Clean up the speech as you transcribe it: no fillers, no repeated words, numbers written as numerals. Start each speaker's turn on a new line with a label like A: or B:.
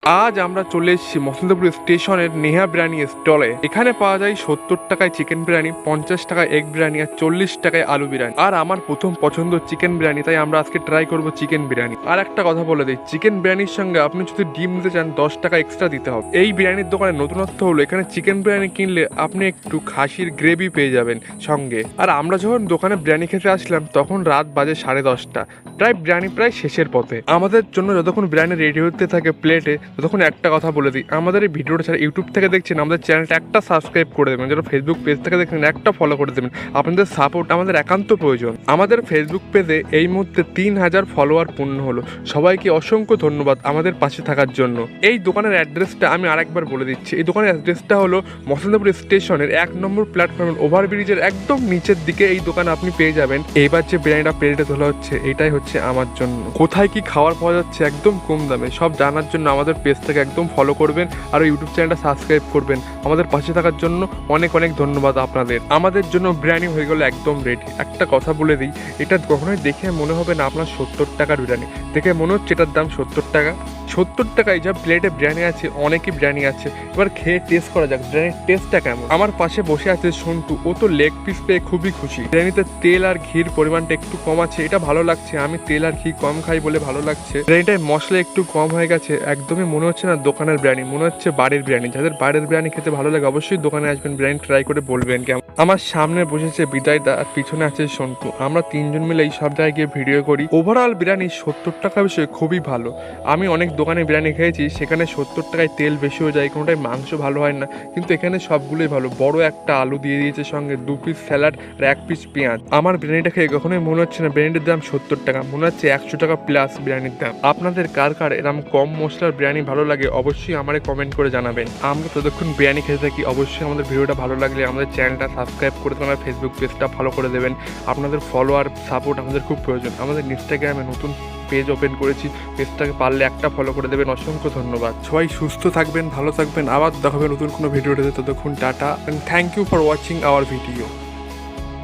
A: আজ আমরা চলে এসেছি মসলন্দপুর স্টেশনের নেহা বিরিয়ানি স্টলে। এখানে পাওয়া যায় 70 টাকায় চিকেন বিরিয়ানি, 50 টাকায় এগ বিরিয়ানি আর 40 টাকায় আলু বিরিয়ানি। আর আমার প্রথম পছন্দ চিকেন বিরিয়ানি, তাই আমরা আজকে ট্রাই করব চিকেন বিরিয়ানি। আর একটা কথা বলে দিই, চিকেন বিরিয়ানির সঙ্গে আপনি যদি ডিম নিতে চান 10 টাকা এক্সট্রা দিতে হবে। এই বিরিয়ানির দোকানে নতুনত্ব হলো এখানে চিকেন বিরিয়ানি কিনলে আপনি একটু খাসির গ্রেভি পেয়ে যাবেন সঙ্গে। আর আমরা যখন দোকানে বিরিয়ানি খেতে আসলাম তখন রাত বাজে 10:30, বিরিয়ানি প্রায় শেষের পথে। আমাদের জন্য যতক্ষণ বিরিয়ানি রেডি হতে থাকে প্লেটে, ততক্ষণ একটা কথা বলে দিই, আমাদের এই ভিডিওটা ছাড়া ইউটিউব থেকে দেখছেন আমাদের চ্যানেলটা একটা সাবস্ক্রাইব করে দেবেন, যারা ফেসবুক পেজ থেকে দেখছেন একটা ফলো করে দেবেন। আপনাদের সাপোর্ট আমাদের একান্ত প্রয়োজন। আমাদের ফেসবুক পেজে এই মুহূর্তে 3000 ফলোয়ার পূর্ণ হলো। সবাইকে অসংখ্য ধন্যবাদ আমাদের পাশে থাকার জন্য। এই দোকানের অ্যাড্রেসটা আমি আরেকবার বলে দিচ্ছি। এই দোকানের অ্যাড্রেসটা হলো মসলন্দপুর স্টেশনের 1 নম্বর প্ল্যাটফর্মের ওভারব্রিজের একদম নিচের দিকে এই দোকান আপনি পেয়ে যাবেন। এইবার যে বিরিয়ানিটা প্লেটে তোলা হচ্ছে এটাই হচ্ছে আমার জন্য। কোথায় কি খাবার পাওয়া যাচ্ছে একদম কম দামে সব জানার জন্য আমাদের পেজটাকে একদম ফলো করবেন আর ইউটিউব চ্যানেলটা সাবস্ক্রাইব করবেন। আমাদের পাশে থাকার জন্য অনেক অনেক ধন্যবাদ আপনাদের। আমাদের জন্য বিরিয়ানি হয়ে গেল একদম রেডি। একটা কথা বলে দিই, এটা কখনোই দেখে মনে হবে না আপনার 70 টাকার বিরিয়ানি, দেখে মনে হচ্ছে এটার দাম 70 টাকা। 70 টাকায় যা প্লেটে বিরিয়ানি আছে অনেকই বিরিয়ানি আছে। এবার খেয়ে টেস্ট করা যাক বিরিয়ানির টেস্টটা কেমন। আমার পাশে বসে আছে সন্টু, ও তো লেগ পিস পেয়ে খুবই খুশি। বিরিয়ানিতে তেল আর ঘির পরিমাণটা একটু কম আছে, এটা ভালো লাগছে। আমি তেল আর ঘি কম খাই বলে ভালো লাগছে। বিরিয়ানিটায় মশলা একটু কম হয়ে গেছে, একদমই মনে হচ্ছে না দোকানের বিরিয়ানি, মনে হচ্ছে বাড়ির বিরিয়ানি। যাদের বাড়ির বিরিয়ানি খেতে ভালো লাগে অবশ্যই দোকানে আসবেন, বিরিয়ানি ট্রাই করে বলবেন কেমন। আমার সামনে বসেছে বিদায়দা আর পিছনে আছে সন্টু। আমরা তিনজন মিলে এই সব জায়গায় গিয়ে ভিডিও করি। ওভারঅল বিরিয়ানি 70 টাকা বিষয়ে খুবই ভালো। আমি অনেক দোকানে বিরিয়ানি খেয়েছি, সেখানে 70 টাকায় তেল বেশি হয়ে যায়, কোনোটাই মাংস ভালো হয় না, কিন্তু এখানে সবগুলোই ভালো। বড় একটা আলু দিয়ে দিয়েছে, সঙ্গে 2 পিস স্যালাড আর 1 পিস পেঁয়াজ। আমার বিরিয়ানিটা খেয়ে কখনোই মনে হচ্ছে না বিরিয়ানির দাম 70 টাকা, মনে হচ্ছে 100 টাকা প্লাস বিরিয়ানির দাম। আপনাদের কার কার এরকম কম মশলার বিরিয়ানি ভালো লাগে অবশ্যই আমারে কমেন্ট করে জানাবেন। আমরা ততক্ষণ বিরিয়ানি খেতে থাকি। অবশ্যই আমাদের ভিডিওটা ভালো লাগলে আমাদের চ্যানেলটা সাবস্ক্রাইব করে দেবেন, ফেসবুক পেজটা ফলো করে দেবেন। আপনাদের ফলো আর সাপোর্ট আমাদের খুব প্রয়োজন। আমাদের ইনস্টাগ্রামে নতুন পেজ ওপেন করেছি, পেজটাকে পারলে একটা ফলো করে দেবেন। অসংখ্য ধন্যবাদ। সবাই সুস্থ থাকবেন, ভালো থাকবেন। আবার দেখাবেন নতুন কোনো ভিডিওতে। ততক্ষণ tata, and thank you for watching our video.